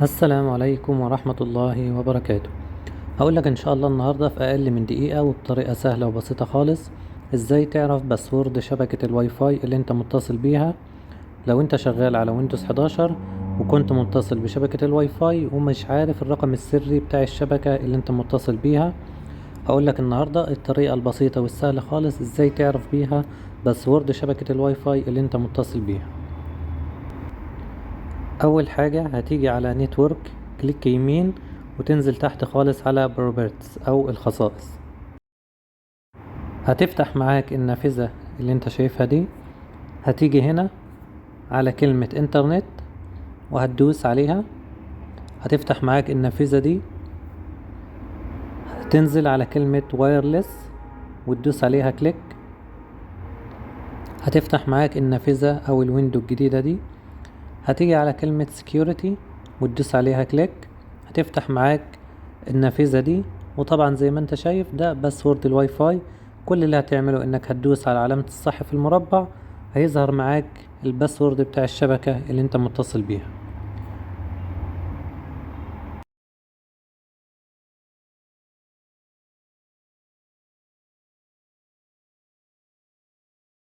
السلام عليكم ورحمة الله وبركاته. هقول لك ان شاء الله النهاردة في اقل من دقيقة وبطريقة سهلة وبسيطة خالص ازاي تعرف باسورد شبكة الواي فاي اللي انت متصل بيها. لو انت شغال على ويندوز 11 وكنت متصل بشبكة الواي فاي ومش عارف الرقم السري بتاع الشبكة اللي انت متصل بيها، هقول لك النهاردة الطريقة البسيطة والسهلة خالص ازاي تعرف بيها باسورد شبكة الواي فاي اللي انت متصل بيها. اول حاجة هتيجي على نتورك، كليك يمين وتنزل تحت خالص على بروبرتس او الخصائص. هتفتح معاك النافذة اللي انت شايفها دي، هتيجي هنا على كلمة انترنت وهتدوس عليها. هتفتح معاك النافذة دي، هتنزل على كلمة وايرلس وتدوس عليها كليك. هتفتح معاك النافذة او الويندو الجديدة دي، هتيجي على كلمة سكيورتي وتدوس عليها كليك. هتفتح معاك النافذة دي، وطبعا زي ما انت شايف ده باسورد الواي فاي. كل اللي هتعمله انك هتدوس على علامة الصح في المربع، هيظهر معاك الباسورد بتاع الشبكة اللي انت متصل بيها.